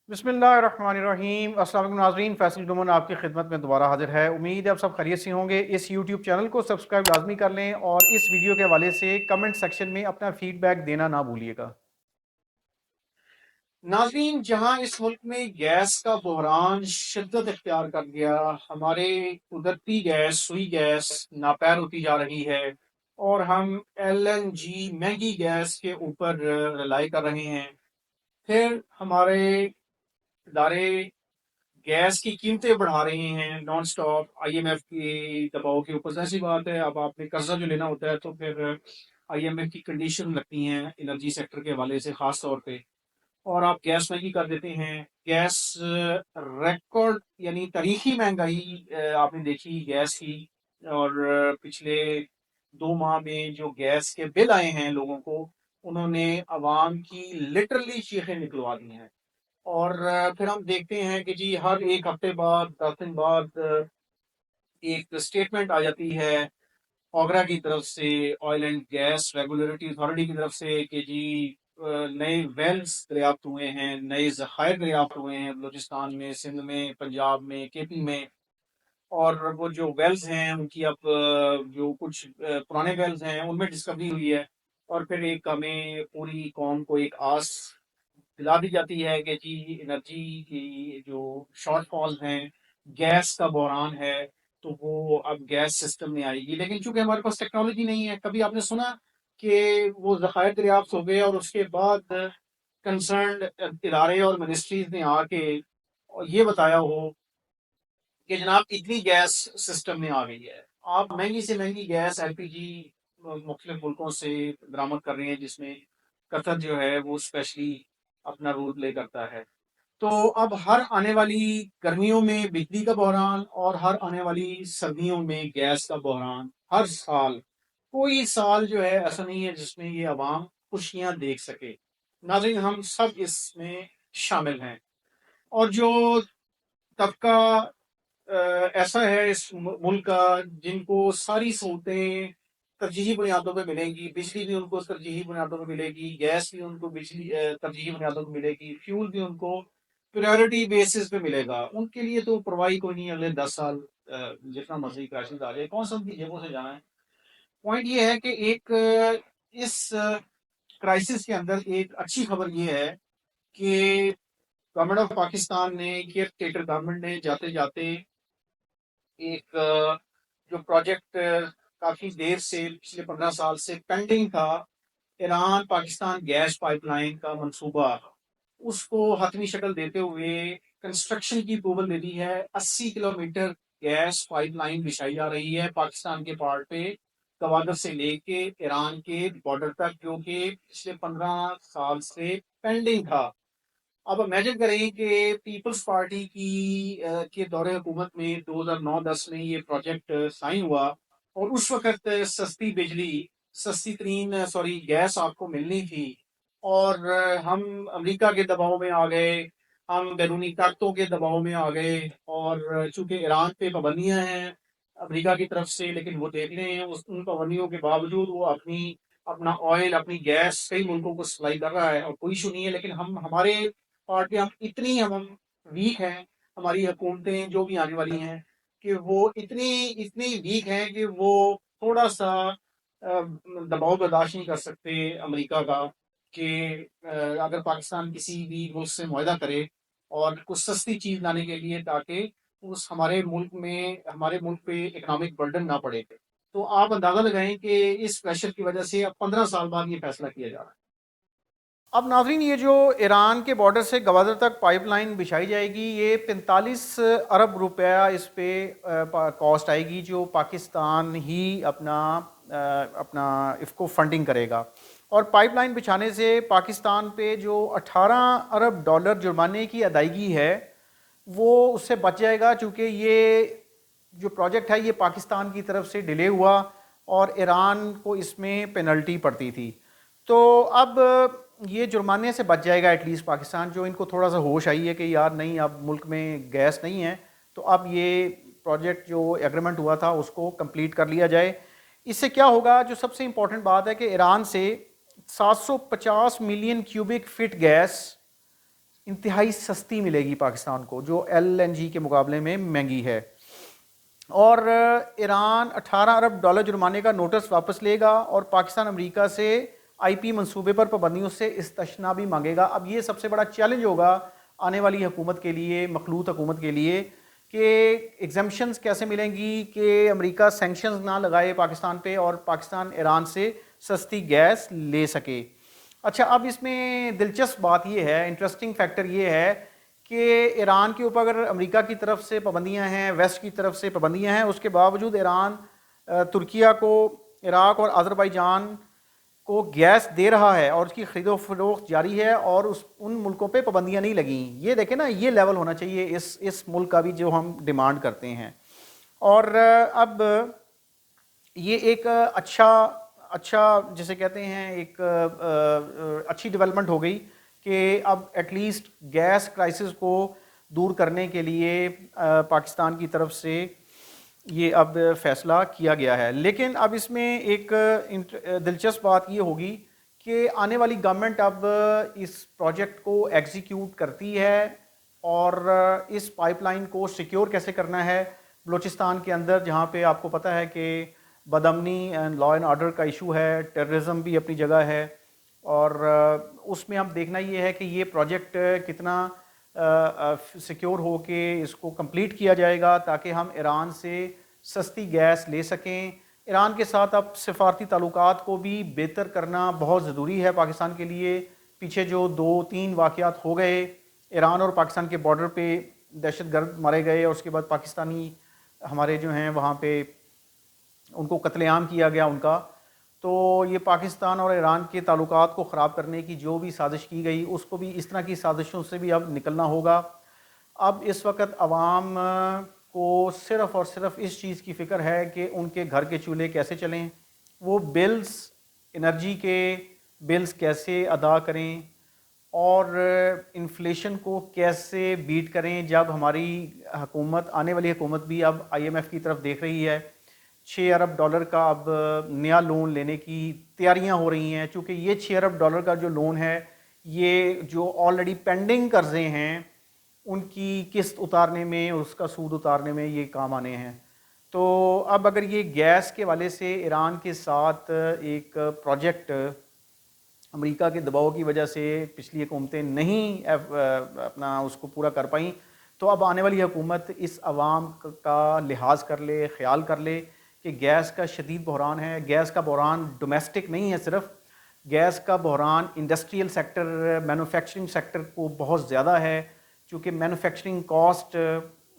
بسم اللہ الرحمن الرحیم۔ السلام علیکم ناظرین، فیصل ڈومن آپ کی خدمت میں دوبارہ حاضر ہے۔ امید ہے آپ سب خیریت سے ہوں گے۔ اس یوٹیوب چینل کو سبسکرائب لازمی کر لیں اور اس ویڈیو کے حوالے سے کمنٹ سیکشن میں اپنا فیڈ بیک دینا نہ بھولیے گا۔ ناظرین، جہاں اس ملک میں گیس کا بحران شدت اختیار کر گیا، ہمارے قدرتی گیس سوئی گیس ناپید ہوتی جا رہی ہے اور ہم ایل این جی مہنگی گیس کے اوپر رلائی کر رہے ہیں، پھر ہمارے ادارے گیس کی قیمتیں بڑھا رہے ہیں non stop I M F کی دباؤ کے اوپر۔ ایسی بات ہے، اب آپ نے قرضہ جو لینا ہوتا ہے تو پھر آئی ایم ایف کی کنڈیشن لگتی ہیں انرجی سیکٹر کے حوالے سے خاص طور پہ، اور آپ گیس مہنگی کر دیتے ہیں۔ گیس ریکارڈ یعنی تاریخی مہنگائی آپ نے دیکھی گیس کی، اور پچھلے 2 ماہ میں جو گیس کے بل آئے ہیں لوگوں کو، انہوں نے عوام کی لٹرلی چیخیں نکلوا دی ہیں۔ اور پھر ہم دیکھتے ہیں کہ جی ہر ایک ہفتے بعد 10 دن بعد ایک اسٹیٹمنٹ آ جاتی ہے اوگرا کی طرف سے، oil and gas regulatory authority کی طرف سے، کہ جی نئے ویلز دریافت ہوئے ہیں، نئے ذخائر دریافت ہوئے ہیں بلوچستان میں، سندھ میں، پنجاب میں، کے پی میں، اور وہ جو ویلز ہیں ان کی اب جو کچھ پرانے ویلز ہیں ان میں ڈسکوری ہوئی ہے، اور پھر ایک ہمیں پوری قوم کو ایک آس دلا دی جاتی ہے کہ جی انرجی کی جو شارٹ فال ہیں، گیس کا بحران ہے، تو وہ اب گیس سسٹم میں آئے گی۔ لیکن چونکہ ہمارے پاس ٹیکنالوجی نہیں ہے، کبھی آپ نے سنا کہ وہ ذخائر دریافت ہو گئے اور اس کے بعد کنسرنڈ ادارے اور منسٹریز نے آ کے یہ بتایا ہو کہ جناب اتنی گیس سسٹم میں آ گئی ہے، آپ مہنگی سے مہنگی گیس ایل پی جی مختلف ملکوں سے برآمد کر رہے ہیں، جس میں قطر جو ہے وہ اسپیشلی اپنا رول پلے کرتا ہے۔ تو اب ہر آنے والی گرمیوں میں بجلی کا بحران اور ہر آنے والی سردیوں میں گیس کا بحران، ہر سال کوئی سال جو ہے ایسا نہیں ہے جس میں یہ عوام خوشیاں دیکھ سکے۔ ناظرین، ہم سب اس میں شامل ہیں، اور جو طبقہ ایسا ہے اس ملک کا جن کو ساری سہولتیں ترجیحی بنیادوں پہ ملیں گی، بجلی بھی ان کو ترجیحی بنیادوں پہ ملے گی، گیس بھی ان کو بجلی ترجیحی بنیادوں پہ ملے گی، فیول بھی ان کو پریورٹی بیسس پہ ملے گا، ان کے لیے تو پرواہی کوئی نہیں، اگلے 10 سال جتنا مرضی کرائسس آ جائے کون سا ان کی جیبوں سے جانا ہے۔ پوائنٹ یہ ہے کہ ایک اس کرائسس کے اندر ایک اچھی خبر یہ ہے کہ گورنمنٹ آف پاکستان نے، کیئر ٹیکر گورنمنٹ نے جاتے جاتے ایک جو پروجیکٹ کافی دیر سے پچھلے 15 سال سے پینڈنگ تھا، Iran Pakistan gas pipeline کا منصوبہ، اس کو حتمی شکل دیتے ہوئے کنسٹرکشن کی اپروول دے دی ہے۔ 80 کلومیٹر گیس پائپ لائن بچھائی جا رہی ہے پاکستان کے پارٹ پہ، گوادر سے لے کے ایران کے بارڈر تک، جو کہ پچھلے 15 سال سے پینڈنگ تھا۔ اب امیجن کریں کہ پیپلز پارٹی کی کے دور حکومت میں 2009-10 میں یہ پروجیکٹ سائن ہوا، اور اس وقت سستی بجلی، سستی ترین گیس آپ کو ملنی تھی، اور ہم امریکہ کے دباؤ میں آ گئے، ہم بیرونی طاقتوں کے دباؤ میں آ گئے، اور چونکہ ایران پہ پابندیاں ہیں امریکہ کی طرف سے، لیکن وہ دیکھ رہے ہیں ان پابندیوں کے باوجود وہ اپنا آئل، اپنی گیس کئی ملکوں کو سپلائی کر رہا ہے، اور کوئی ایشو نہیں ہے۔ لیکن ہمارے پارٹی، ہم ویک ہیں، ہماری حکومتیں جو بھی آنے والی ہیں کہ وہ اتنی ویک ہیں کہ وہ تھوڑا سا دباؤ برداشت نہیں کر سکتے امریکہ کا، کہ اگر پاکستان کسی بھی ملک سے معاہدہ کرے اور کچھ سستی چیز لانے کے لیے، تاکہ ہمارے ملک پہ اکنامک برڈن نہ پڑے۔ تو آپ اندازہ لگائیں کہ اس پریشر کی وجہ سے اب 15 سال بعد یہ فیصلہ کیا جا رہا ہے۔ اب ناظرین، یہ جو ایران کے بارڈر سے گوادر تک پائپ لائن بچھائی جائے گی، یہ 45 ارب روپیہ اس پہ کاسٹ آئے گی، جو پاکستان ہی اپنا اس کو فنڈنگ کرے گا۔ اور پائپ لائن بچھانے سے پاکستان پہ جو 18 ارب ڈالر جرمانے کی ادائیگی ہے وہ اس سے بچ جائے گا، چونکہ یہ جو پروجیکٹ ہے یہ پاکستان کی طرف سے ڈیلے ہوا اور ایران کو اس میں پینلٹی پڑتی تھی۔ تو اب یہ جرمانے سے بچ جائے گا ایٹ لیسٹ پاکستان، جو ان کو تھوڑا سا ہوش آئی ہے کہ یار نہیں، اب ملک میں گیس نہیں ہے، تو اب یہ پروجیکٹ جو ایگریمنٹ ہوا تھا اس کو کمپلیٹ کر لیا جائے۔ اس سے کیا ہوگا، جو سب سے امپورٹنٹ بات ہے کہ ایران سے 750 ملین کیوبک فٹ گیس انتہائی سستی ملے گی پاکستان کو، جو LNG کے مقابلے میں مہنگی ہے۔ اور ایران 18 ارب ڈالر جرمانے کا نوٹس واپس لے گا اور پاکستان امریکہ سے IP منصوبے پر پابندیوں سے استثنا بھی مانگے گا۔ اب یہ سب سے بڑا چیلنج ہوگا آنے والی حکومت کے لیے، مخلوط حکومت کے لیے، کہ ایگزمپشنز کیسے ملیں گی کہ امریکہ سینکشنز نہ لگائے پاکستان پہ اور پاکستان ایران سے سستی گیس لے سکے۔ اچھا، اب اس میں دلچسپ بات یہ ہے، انٹرسٹنگ فیکٹر یہ ہے کہ ایران کے اوپر اگر امریکہ کی طرف سے پابندیاں ہیں، ویسٹ کی طرف سے پابندیاں ہیں، اس کے باوجود ایران ترکیہ کو، عراق اور آذربائیجان کو گیس دے رہا ہے اور اس کی خرید و فروخت جاری ہے اور ان ملکوں پہ پابندیاں نہیں لگیں۔ یہ دیکھیں نا، یہ لیول ہونا چاہیے اس ملک کا بھی جو ہم ڈیمانڈ کرتے ہیں۔ اور اب یہ ایک اچھا جسے کہتے ہیں ایک اچھی ڈیولپمنٹ ہو گئی کہ اب ایٹ لیسٹ گیس کرائسس کو دور کرنے کے لیے پاکستان کی طرف سے یہ اب فیصلہ کیا گیا ہے۔ لیکن اب اس میں ایک دلچسپ بات یہ ہوگی کہ آنے والی گورنمنٹ اب اس پروجیکٹ کو ایگزیکیوٹ کرتی ہے اور اس پائپ لائن کو سیکیور کیسے کرنا ہے بلوچستان کے اندر، جہاں پہ آپ کو پتہ ہے کہ بدامنی اینڈ لا اینڈ آرڈر کا ایشو ہے، ٹیررزم بھی اپنی جگہ ہے، اور اس میں اب دیکھنا یہ ہے کہ یہ پروجیکٹ کتنا سیکیور ہو کے اس کو کمپلیٹ کیا جائے گا تاکہ ہم ایران سے سستی گیس لے سکیں۔ ایران کے ساتھ اب سفارتی تعلقات کو بھی بہتر کرنا بہت ضروری ہے پاکستان کے لیے۔ پیچھے جو 2-3 واقعات ہو گئے ایران اور پاکستان کے بارڈر پہ، دہشت گرد مارے گئے اور اس کے بعد پاکستانی ہمارے جو ہیں وہاں پہ ان کو قتل عام کیا گیا ان کا، تو یہ پاکستان اور ایران کے تعلقات کو خراب کرنے کی جو بھی سازش کی گئی، اس کو بھی اس طرح کی سازشوں سے بھی اب نکلنا ہوگا۔ اب اس وقت عوام کو صرف اور صرف اس چیز کی فکر ہے کہ ان کے گھر کے چولہے کیسے چلیں، وہ بلز، انرجی کے بلز کیسے ادا کریں اور انفلیشن کو کیسے بیٹ کریں، جب ہماری حکومت، آنے والی حکومت بھی اب IMF کی طرف دیکھ رہی ہے۔ 6 ارب ڈالر کا اب نیا لون لینے کی تیاریاں ہو رہی ہیں، چونکہ یہ 6 ارب ڈالر کا جو لون ہے، یہ جو آلریڈی پینڈنگ قرضے ہیں ان کی قسط اتارنے میں، اس کا سود اتارنے میں یہ کام آنے ہیں۔ تو اب اگر یہ گیس کے والے سے ایران کے ساتھ ایک پروجیکٹ امریکہ کے دباؤ کی وجہ سے پچھلی حکومتیں نہیں اپنا اس کو پورا کر پائیں، تو اب آنے والی حکومت اس عوام کا لحاظ کر لے، خیال کر لے کہ گیس کا شدید بحران ہے۔ گیس کا بحران ڈومیسٹک نہیں ہے صرف، گیس کا بحران انڈسٹریل سیکٹر، مینوفیکچرنگ سیکٹر کو بہت زیادہ ہے، چونکہ مینوفیکچرنگ کاسٹ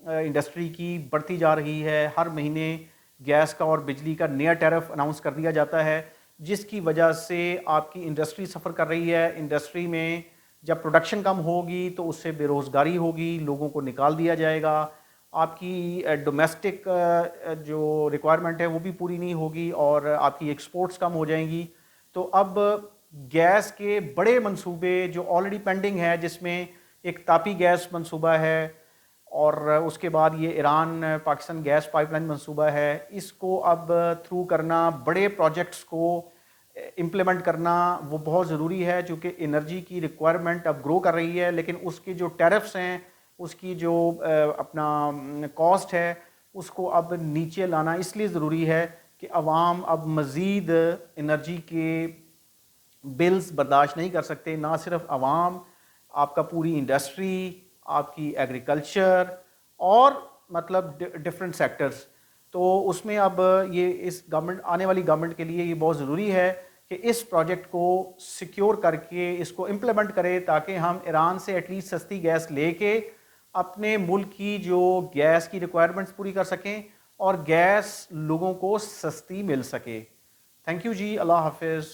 انڈسٹری کی بڑھتی جا رہی ہے۔ ہر مہینے گیس کا اور بجلی کا نیا ٹیرف اناؤنس کر دیا جاتا ہے، جس کی وجہ سے آپ کی انڈسٹری سفر کر رہی ہے۔ انڈسٹری میں جب پروڈکشن کم ہوگی تو اس سے بے روزگاری ہوگی، لوگوں کو نکال دیا جائے گا، آپ کی ڈومیسٹک جو ریکوائرمنٹ ہے وہ بھی پوری نہیں ہوگی اور آپ کی ایکسپورٹس کم ہو جائیں گی۔ تو اب گیس کے بڑے منصوبے جو آلریڈی پینڈنگ ہے، جس میں ایک تاپی گیس منصوبہ ہے اور اس کے بعد یہ Iran Pakistan gas pipeline منصوبہ ہے، اس کو اب تھرو کرنا، بڑے پروجیکٹس کو امپلیمنٹ کرنا وہ بہت ضروری ہے، چونکہ انرجی کی ریکوائرمنٹ اب گرو کر رہی ہے، لیکن اس کے جو ٹیرفس ہیں، اس کی جو اپنا کاسٹ ہے، اس کو اب نیچے لانا اس لیے ضروری ہے کہ عوام اب مزید انرجی کے بلز برداشت نہیں کر سکتے۔ نہ صرف عوام، آپ کا پوری انڈسٹری، آپ کی ایگریکلچر اور مطلب ڈفرینٹ سیکٹرز۔ تو اس میں اب یہ اس گورنمنٹ، آنے والی گورنمنٹ کے لیے یہ بہت ضروری ہے کہ اس پروجیکٹ کو سیکیور کر کے اس کو امپلیمنٹ کرے تاکہ ہم ایران سے ایٹ لیسٹ سستی گیس لے کے اپنے ملک کی جو گیس کی ریکوائرمنٹس پوری کر سکیں اور گیس لوگوں کو سستی مل سکے۔ تھینک یو جی، اللہ حافظ۔